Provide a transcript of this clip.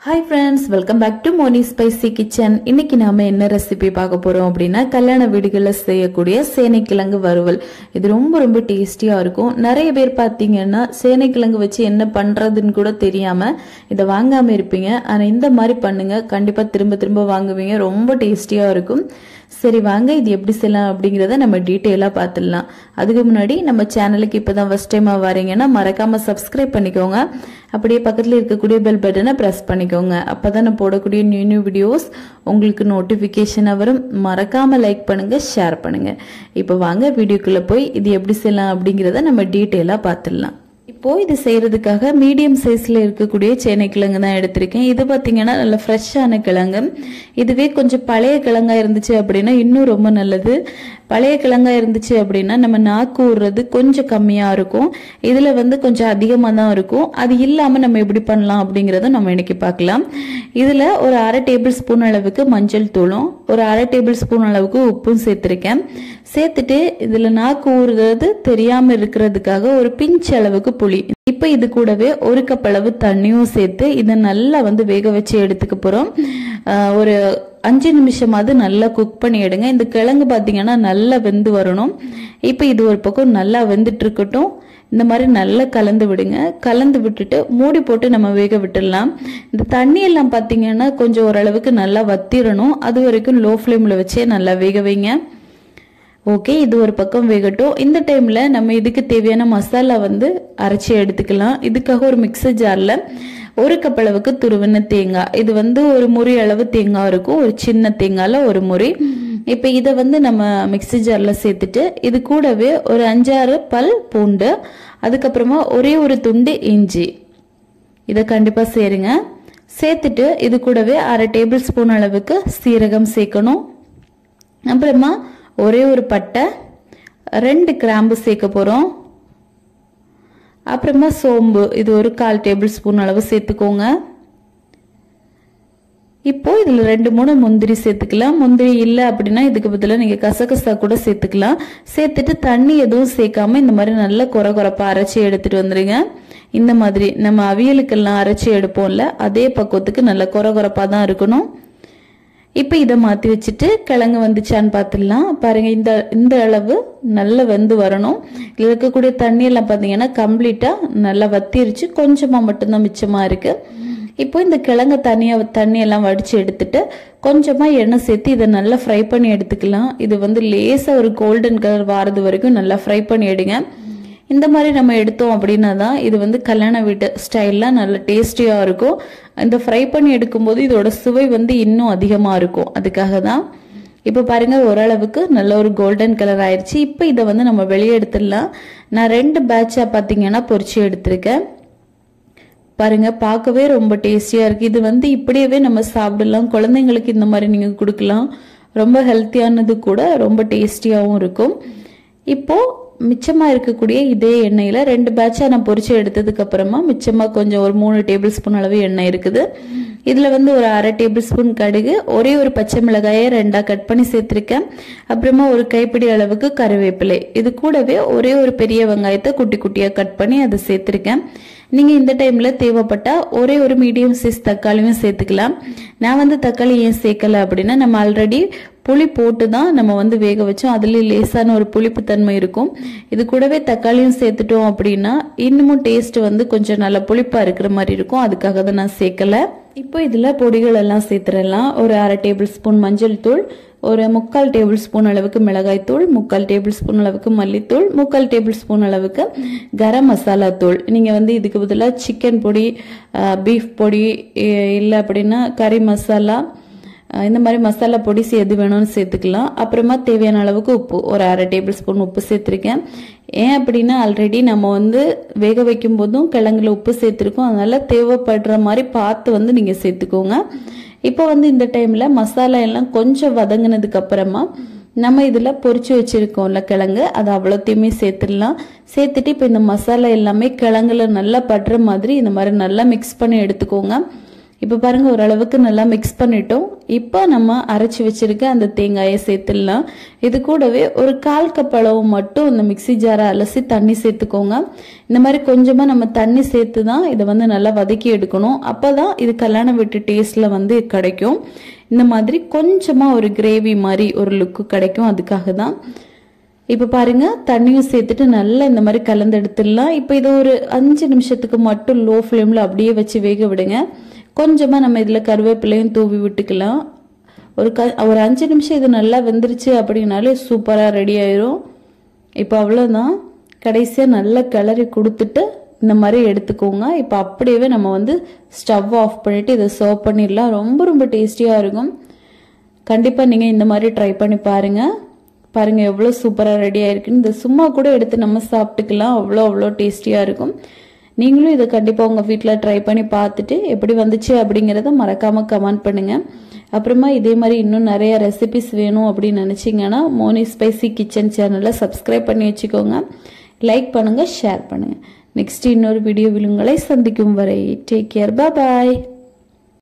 Hi friends, welcome back to Moni Spicy Kitchen. இன்னைக்கு நாம என்ன ரெசிபி பார்க்க போறோம் அப்படினா கல்யாண வீடுகள்ல செய்யக்கூடிய சேனைக்கிழங்கு வறுவல். இது ரொம்ப டேஸ்டியா இருக்கும். நிறைய பேர் பாத்தீங்கன்னா சேனைக்கிழங்கு வச்சு என்ன பண்றதுன்னு கூட தெரியாம இத வாங்காம இருப்பீங்க. ஆனா இந்த மாதிரி பண்ணுங்க, கண்டிப்பா திரும்ப வாங்குவீங்க. ரொம்ப டேஸ்டியா இருக்கும். சரி வாங்க இது எப்படி செய்யலாம் அப்படிங்கறத நம்ம டீடைலா பார்த்துடலாம். அதுக்கு முன்னாடி நம்ம சேனலுக்கு இப்பதான் ஃபர்ஸ்ட் டைமா வரீங்கன்னா மறக்காம சப்ஸ்கிரைப் பண்ணிக்கோங்க. அப்படியே பக்கத்துல இருக்கக்கூடிய பெல் பட்டனை பிரஸ் பண்ணிக்கோங்க. அப்பதான் நான் போடக்கூடிய நியூ வீடியோஸ் உங்களுக்கு நோட்டிபிகேஷன் வரும். மறக்காம லைக் பண்ணுங்க, ஷேர் பண்ணுங்க. இப்போ வாங்க வீடியோக்குள்ள போய் இது எப்படி செய்யலாம் அப்படிங்கறத நம்ம டீடைலா பார்த்துடலாம். இப்போ இது செய்யறதுக்காக மீடியம் சைஸ்ல இருக்கக்கூடிய சேனைக்கிழங்கு தான் எடுத்திருக்கேன். இது பாத்தீங்கன்னா நல்ல ஃப்ரெஷ்ஷான கிழங்கு. இதுவே கொஞ்சம் பழைய கிழங்கா இருந்துச்சு அப்படின்னா இன்னும் ரொம்ப நல்லது. பழைய கிழங்கா இருந்துச்சு அப்படின்னா நம்ம நாக்கு ஊறுறது கொஞ்சம் கம்மியா இருக்கும். இதுல கொஞ்சம் அதிகமா தான் இருக்கும். அது இல்லாம நம்ம எப்படி பண்ணலாம் அப்படிங்கறத நம்ம இன்னைக்கு பார்க்கலாம். இதுல ஒரு 1/2 டேபிள் ஸ்பூன் அளவுக்கு மஞ்சள் தூளும் ஒரு 1/2 டேபிள் ஸ்பூன் அளவுக்கு உப்பும் சேர்த்திருக்கேன். சேர்த்துட்டு இதுல நாக்கு ஊறுறது தெரியாம இருக்கிறதுக்காக ஒரு பிஞ்ச் அளவுக்கு புளி. இப்ப இது கூடவே 1 கப் அளவு தண்ணியும் சேர்த்து இதை நல்லா வேக வச்சு எடுத்துக்க போறோம். ஒரு 5 நிமிஷமாவது நல்லா குக் பண்ணி எடுங்க. இந்த கிழங்கு பாத்தீங்கன்னா நல்லா வெந்து வரணும். இப்ப இது ஒரு பக்கம் நல்லா வெந்துட்டு இருக்கட்டும். இந்த மாதிரி நல்லா கலந்து விடுங்க. கலந்து விட்டுட்டு மூடி போட்டு நம்ம வேக விட்டுடலாம். இந்த தண்ணி எல்லாம் பாத்தீங்கன்னா கொஞ்சம் ஓரளவுக்கு நல்லா வத்திரணும். அது வரைக்கும் லோ ஃப்ளேம்ல வச்சே நல்லா வேக வைங்க. ஓகே, இது ஒரு பக்கம் வேகட்டும். இந்த டைம்ல நம்ம இதுக்கு தேவையான மசாலா அரைச்சி எடுத்துக்கலாம். இதுக்காக ஒரு மிக்சர் ஜார்ல 1 கப் அளவுக்கு துருவின தேங்காய், இது ஒரு முறி அளவு தேங்காய் இருக்கும், ஒரு சின்ன தேங்காய்ல ஒரு முறி. இப்ப இதை நம்ம மிக்சர் ஜார்ல சேர்த்துட்டு இது கூடவே ஒரு 5-6 பல் பூண்டு, அதுக்கப்புறமா ஒரே ஒரு துண்டு இஞ்சி, இதை கண்டிப்பா சேருங்க. சேர்த்துட்டு இது கூடவே 1/2 டேபிள் ஸ்பூன் அளவுக்கு சீரகம் சேர்க்கணும். அப்புறமா ஒரே ஒரு பட்டை, 2 கிராம்பு சேர்க்க போறோம். அப்புறமா சோம்பு, இது ஒரு 1/4 டேபிள் ஸ்பூன் அளவு சேர்த்துக்கோங்க. இப்போ இதுல 2-3 முந்திரி சேர்த்துக்கலாம். முந்திரி இல்ல அப்படின்னா இதுக்கு பதிலா நீங்க கசகசா கூட சேர்த்துக்கலாம். சேர்த்துட்டு தண்ணி எதுவும் சேர்க்காம இந்த மாதிரி நல்லா கொரகொரப்பா அரைச்சி எடுத்துட்டு வந்துருங்க. இந்த மாதிரி நம்ம அவியலுக்கெல்லாம் அரைச்சி எடுப்போம்ல, அதே பக்குவத்துக்கு நல்ல கொரகொரப்பா தான் இருக்கணும். இப்ப இதை மாத்தி வச்சுட்டு கிழங்கு வந்துச்சான்னு பாத்துடலாம். பாருங்க, இந்த அளவு நல்லா வெந்து வரணும். இதுல இருக்கக்கூடிய தண்ணி எல்லாம் பாத்தீங்கன்னா கம்ப்ளீட்டா நல்லா வத்திருச்சு, கொஞ்சமா மட்டும்தான் மிச்சமா இருக்கு. இப்போ இந்த கிழங்கு தண்ணி எல்லாம் வடிச்சு எடுத்துட்டு கொஞ்சமா எண்ணெய் சேர்த்து இதை நல்லா ஃப்ரை பண்ணி எடுத்துக்கலாம். இது லேசா ஒரு கோல்டன் கலர் வாரது வரைக்கும் நல்லா ஃப்ரை பண்ணி எடுங்க. இந்த மாதிரி நம்ம எடுத்தோம் அப்படின்னா தான் இது கல்யாண வீட்டு ஸ்டைல்ல நல்ல டேஸ்டியா இருக்கும். இந்த ஃப்ரை பண்ணி எடுக்கும் போது இதோட சுவை இன்னும் அதிகமா இருக்கும். அதுக்காக தான். இப்ப பாருங்க, ஓரளவுக்கு நல்ல ஒரு கோல்டன் கலர் ஆயிடுச்சு. இப்ப இதை நம்ம வெளியே எடுத்துடலாம். நான் 2 பேட்சா பாத்தீங்கன்னா பொரிச்சு எடுத்திருக்கேன். பாருங்க, பார்க்கவே ரொம்ப டேஸ்டியா இருக்கு. இது இப்படியே நம்ம சாப்பிடலாம். குழந்தைங்களுக்கு இந்த மாதிரி நீங்க கொடுக்கலாம். ரொம்ப ஹெல்த்தியானது கூட, ரொம்ப டேஸ்டியாவும் இருக்கும். இப்போ மிச்சமா இருக்கக்கூடிய இதே எண்ணெயில 2 பேட்சா நான் பொரிச்சு எடுத்ததுக்கு அப்புறமா மிச்சமா கொஞ்சம் ஒரு 3 டேபிள் ஸ்பூன் அளவு எண்ணெய் இருக்குது. இதுல ஒரு 1/2 டேபிள் ஸ்பூன் கடுகு, ஒரே ஒரு பச்சை மிளகாயை 2ஆ கட் பண்ணி சேர்த்திருக்கேன். அப்புறமா ஒரு கைப்பிடி அளவுக்கு கருவேப்பிலை, இது கூடவே ஒரே ஒரு பெரிய வெங்காயத்தை குட்டியா கட் பண்ணி அதை சேர்த்திருக்கேன். நீங்க இந்த டைம்ல தேவைப்பட்டா ஒரே ஒரு மீடியம் சைஸ் தக்காளியும் சேர்த்துக்கலாம். நான் தக்காளி ஏன் சேர்க்கல அப்படின்னா நம்ம ஆல்ரெடி புளி போட்டு தான் நம்ம வேக வச்சோம். அதுல லேசான ஒரு புளிப்பு தன்மை இருக்கும். இது கூடவே தக்காளியும் சேர்த்துட்டோம் அப்படின்னா இன்னமும் டேஸ்ட் கொஞ்சம் நல்ல புளிப்பா இருக்கிற மாதிரி இருக்கும். அதுக்காக தான் நான் சேர்க்கல. இப்போ இதுல பொடிகள் எல்லாம் சேர்த்துடலாம். ஒரு 1/2 டேபிள் ஸ்பூன் மஞ்சள் தூள், ஒரு 3/4 டேபிள் ஸ்பூன் அளவுக்கு மிளகாய் தூள், 3/4 டேபிள் ஸ்பூன் அளவுக்கு மல்லித்தூள், 3/4 டேபிள் ஸ்பூன் அளவுக்கு கரம் மசாலா தூள். நீங்க இதுக்கு பதிலாக சிக்கன் பொடி, பீஃப் பொடி, இல்லை அப்படின்னா கறி மசாலா, இந்த மாதிரி மசாலா பொடி எது வேணும்னு சேர்த்துக்கலாம். அப்புறமா தேவையான அளவுக்கு உப்பு, ஒரு 1/2 டேபிள் ஸ்பூன் உப்பு சேர்த்திருக்கேன். ஏன் அப்படின்னா ஆல்ரெடி நம்ம வேக வைக்கும் போதும் கிழங்குல உப்பு சேர்த்திருக்கோம். அதனால தேவைப்படுற மாதிரி பார்த்து நீங்க சேர்த்துக்கோங்க. இப்போ இந்த டைம்ல மசாலா எல்லாம் கொஞ்சம் வதங்கினதுக்கு அப்புறமா நம்ம இதுல பொரிச்சு வச்சிருக்கோம்ல கிழங்கு, அது அவ்வளோத்தையுமே சேர்த்துடலாம். சேர்த்துட்டு இப்போ இந்த மசாலா எல்லாமே கிழங்குல நல்லா படுற மாதிரி இந்த மாதிரி நல்லா மிக்ஸ் பண்ணி எடுத்துக்கோங்க. இப்ப பாருங்க, ஓரளவுக்கு நல்லா மிக்ஸ் பண்ணிட்டோம். இப்போ நம்ம அரைச்சி வச்சிருக்க அந்த தேங்காயை சேர்த்துடலாம். இது கூடவே ஒரு 1/4 கப் அளவு மட்டும் இந்த மிக்சி ஜாரை அலசி தண்ணி சேர்த்துக்கோங்க. இந்த மாதிரி கொஞ்சமா நம்ம தண்ணி சேர்த்து தான் இதை வந்து நல்லா வதக்கி எடுக்கணும். அப்பதான் இது கல்யாண வீட்டு டேஸ்ட்ல வந்து கிடைக்கும். இந்த மாதிரி கொஞ்சமா ஒரு கிரேவி மாதிரி ஒரு லுக்கு கிடைக்கும். அதுக்காக தான். இப்போ பாருங்க தண்ணியும் சேர்த்துட்டு நல்லா இந்த மாதிரி கலந்து எடுத்துடலாம். இப்போ இது ஒரு 5 நிமிஷத்துக்கு மட்டும் லோ ஃப்ளேமில் அப்படியே வச்சு வேக விடுங்க. கொஞ்சமாக நம்ம இதில் கருவேப்பிலையும் தூவி விட்டுக்கலாம். ஒரு 5 நிமிஷம் இது நல்லா வெந்துருச்சு அப்படின்னாலே சூப்பராக ரெடி ஆயிரும். இப்போ அவ்வளோதான். கடைசியாக நல்லா கிளறி கொடுத்துட்டு இந்த மாதிரி எடுத்துக்கோங்க. இப்போ அப்படியே நம்ம வந்து ஸ்டவ் ஆஃப் பண்ணிவிட்டு இதை சர்வ் பண்ணிடலாம். ரொம்ப ரொம்ப டேஸ்டியாக இருக்கும். கண்டிப்பாக நீங்கள் இந்த மாதிரி ட்ரை பண்ணி பாருங்கள். பாருங்க எவ்வளோ சூப்பராக ரெடி ஆயிருக்குன்னு. இந்த சும்மா கூட எடுத்து நம்ம சாப்பிட்டுக்கலாம். அவ்வளோ டேஸ்டியாக இருக்கும். நீங்களும் இதை கண்டிப்பாக உங்கள் வீட்டில் ட்ரை பண்ணி பார்த்துட்டு எப்படி வந்துச்சு அப்படிங்கிறத மறக்காமல் கமெண்ட் பண்ணுங்கள். அப்புறமா இதே மாதிரி இன்னும் நிறைய ரெசிபிஸ் வேணும் அப்படின்னு நினச்சிங்கன்னா மோனி ஸ்பைசி கிச்சன் சேனலை சப்ஸ்கிரைப் பண்ணி வச்சுக்கோங்க. லைக் பண்ணுங்கள், ஷேர் பண்ணுங்கள். நெக்ஸ்ட் இன்னொரு வீடியோவில் உங்களை சந்திக்கும் வரை டேக் கேர். பாய்.